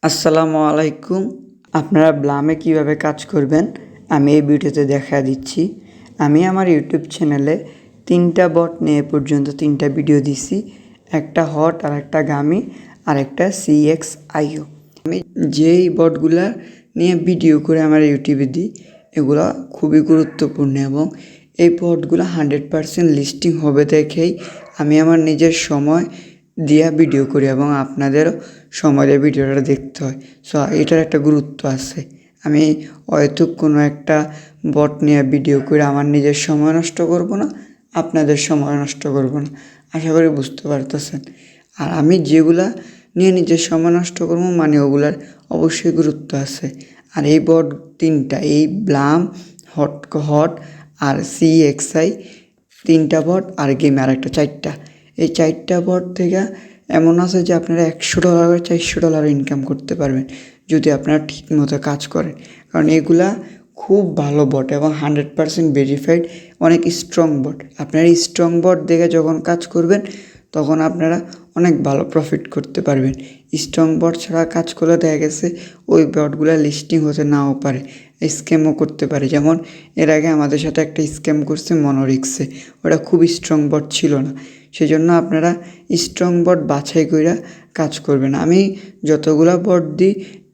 আসসালামু আলাইকুম। আপনারা ব্লামে কিভাবে কাজ করবেন আমি এই ভিডিওতে দেখা দিচ্ছি। আমি আমার ইউটিউব চ্যানেলে 3টা বট নিয়ে পর্যন্ত 3টা ভিডিও দিছি, একটা হট আর একটা গামি আর একটা CXIO। আমি যেই বটগুলা নিয়ে ভিডিও করে আমার ইউটিউবে দিই এগুলা খুবই গুরুত্বপূর্ণ এবং এই বটগুলো 100% লিস্টিং হবে দেখেই আমি আমার নিজের সময় দিয়া ভিডিও করি এবং আপনাদেরও সময় দিয়ে ভিডিওটা দেখতে হয়। সো এটার একটা গুরুত্ব আছে। আমি হয়তো কোনো একটা বট নিয়ে ভিডিও করে আমার নিজের সময় নষ্ট করব না, আপনাদের সময় নষ্ট করব না। আশা করি বুঝতে পারতেছেন। আর আমি যেগুলা নিয়ে নিজের সময় নষ্ট করবো মানে ওগুলার অবশ্যই গুরুত্ব আছে। আর এই বট 3টা, এই ব্লাম, হট আর CXI 3টা বট আর গেমে আর একটা 4টা। এই 4টা বট থেকে এমন আছে যে আপনারা $100 $400 ইনকাম করতে পারবেন যদি আপনারা ঠিক মতো কাজ করেন। কারণ এগুলা খুব ভালো বট এবং 100% ভেরিফাইড, অনেক স্ট্রং বট। আপনারা এই স্ট্রং বট দেখে যখন কাজ করবেন তখন আপনারা অনেক ভালো প্রফিট করতে পারবেন। স্ট্রং বট ছাড়া কাজ করলে দেখা গেছে ওই বটগুলো লিস্টিং হতে নাও পারে, স্ক্যামও করতে পারে। যেমন এর আগে আমাদের সাথে একটা স্ক্যাম করছে মনোরিক্সে, ওটা খুব স্ট্রং বট ছিল না। সেজন্য আপনারা স্ট্রং বট বাছাই করে কাজ করবেন। আমি যতগুলো বট দিই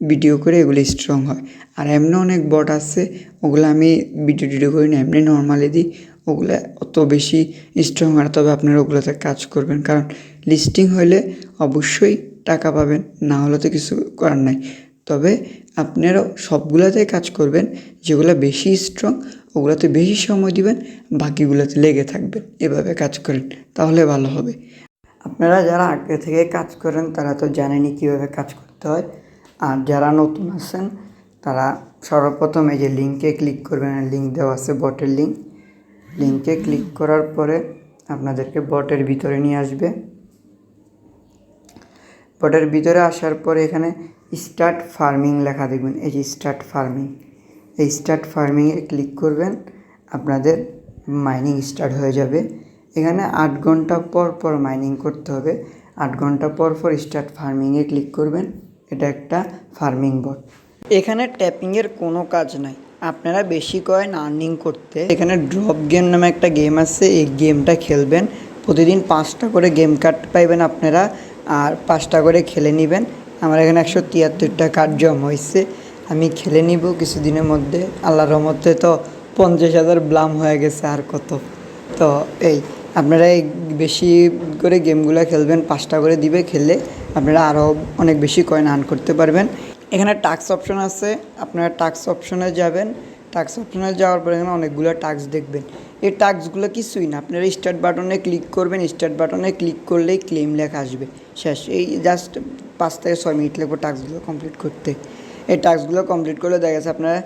ভিডিও করে এগুলো স্ট্রং হয়। আর এমনি অনেক বট আছে ওগুলো আমি ভিডিও করি না, এমনি নর্মালি দিই, ওগুলো অত বেশি স্ট্রং হয় না। তবে আপনারা ওগুলোতে কাজ করবেন, কারণ লিস্টিং হলে অবশ্যই টাকা পাবেন, না হলে তো কিছু করার নাই। তবে আপনারা সবগুলোতেই কাজ করবেন, যেগুলো বেশি স্ট্রং ওগুলোতে বেশি সময় দিবেন, বাকিগুলোতে লেগে থাকবেন। এভাবে কাজ করেন, তাহলে ভালো হবে। আপনারা যারা আগে থেকে কাজ করেন তারা তো জানেনই কীভাবে কাজ করতে হয়। আর যারা নতুন আছেন তারা সর্বপ্রথম এই যে লিঙ্কে ক্লিক করবেন, লিঙ্ক দেওয়া আছে বটের লিঙ্ক। লিঙ্কে ক্লিক করার পরে আপনাদেরকে বটের ভিতরে নিয়ে আসবে। বটের ভিতরে আসার পরে এখানে স্টার্ট ফার্মিং লেখা দেখবেন, এই যে স্টার্ট ফার্মিং, এই স্টার্ট ফার্মিংয়ে ক্লিক করবেন, আপনাদের মাইনিং স্টার্ট হয়ে যাবে। এখানে 8 ঘন্টা পর পর মাইনিং করতে হবে। 8 ঘন্টা পর পর স্টার্ট ফার্মিংয়ে ক্লিক করবেন। এটা একটা ফার্মিং বট। এখানে ট্যাপিংয়ের কোনো কাজ নাই। আপনারা বেশি কয়েন আর্নিং করতে এখানে ড্রপ গেম নামে একটা গেম আছে, এই গেমটা খেলবেন। প্রতিদিন 5টা করে গেম কার্ড পাইবেন আপনারা, আর 5টা করে খেলে নেবেন। আমার এখানে 173টা কার্ড জমা হয়েছে, আমি খেলে নিব কিছুদিনের মধ্যে। আল্লাহর রহমতে তো 50,000 ব্লাম হয়ে গেছে, আর কত। তো এই আপনারা এই বেশি করে গেমগুলো খেলবেন, 5টা করে দিবে, খেললে আপনারা আরও অনেক বেশি কয়েন আর্ন করতে পারবেন। এখানে টাস্ক অপশন আছে, আপনারা টাস্ক অপশনে যাবেন। টাস্ক অপশনে যাওয়ার পরে এখানে অনেকগুলো টাস্ক দেখবেন। এই টাস্কগুলো কিছুই না, আপনারা স্টার্ট বাটনে ক্লিক করবেন। স্টার্ট বাটনে ক্লিক করলেই ক্লেম লেখা আসবে, শেষ। এই জাস্ট 5 থেকে 6 মিনিট লাগবে টাস্কগুলো কমপ্লিট করতে। এই টাস্কগুলো কমপ্লিট করলে দেখা গেছে আপনারা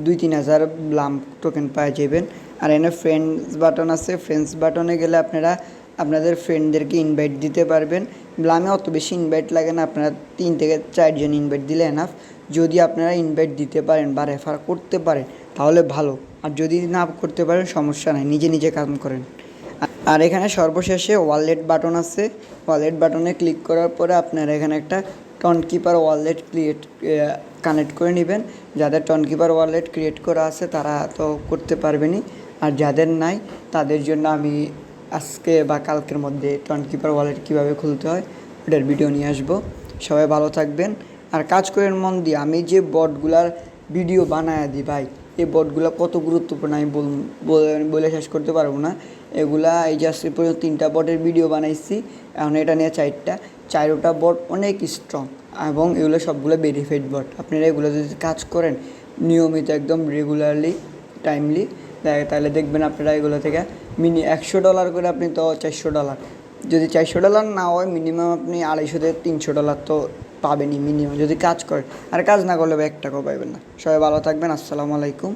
2-3 হাজার ব্লাম টোকেন পাওয়া যাবেন। আর এখানে ফ্রেন্ডস বাটন আছে, ফ্রেন্ডস বাটনে গেলে আপনারা আপনাদের ফ্রেন্ডদেরকে ইনভাইট দিতে পারবেন। ব্লামে অত বেশি ইনভাইট লাগে না, আপনারা 3 থেকে 4 জন ইনভাইট দিলে এনাফ। যদি আপনারা ইনভাইট দিতে পারেন বা রেফার করতে পারেন তাহলে ভালো, আর যদি না করতে পারেন সমস্যা নাই, নিজে নিজে কাজ করেন। আর এখানে সর্বশেষে ওয়ালেট বাটন আছে, ওয়ালেট বাটনে ক্লিক করার পরে আপনারা এখানে একটা টনকিপার ওয়ালেট কানেক্ট করে নেবেন। যাদের টনকিপার ওয়ালেট ক্রিয়েট করা আছে তারা তো করতে পারবেনই, আর যাদের নাই তাদের জন্য আমি আজকে বা কালকের মধ্যে টনকিপার ওয়ালেট কীভাবে খুলতে হয় ওটার ভিডিও নিয়ে আসবো। সবাই ভালো থাকবেন আর কাজ করেন মন দিয়ে। আমি যে বটগুলার ভিডিও বানায় দিই ভাই, এই বটগুলো কত গুরুত্বপূর্ণ আমি বলে শেষ করতে পারবো না। এগুলা এই জাস্ট পর্যন্ত 3টা বটের ভিডিও বানাইছি, এখন এটা নিয়ে 4টা বট অনেক স্ট্রং এবং এগুলো সবগুলো ভেরিফাইড বট। আপনারা এগুলো যদি কাজ করেন নিয়মিত একদম রেগুলারলি টাইমলি, তাহলে দেখবেন আপনারা এগুলো থেকে $100 করে আপনি তো $400, যদি $400 না হয় মিনিমাম আপনি $250 থেকে $300 তো পাবেনই মিনিমাম, যদি কাজ করেন। আর কাজ না করলে 1 টাকাও পাবেন না। সবাই ভালো থাকবেন, আসসালামু আলাইকুম।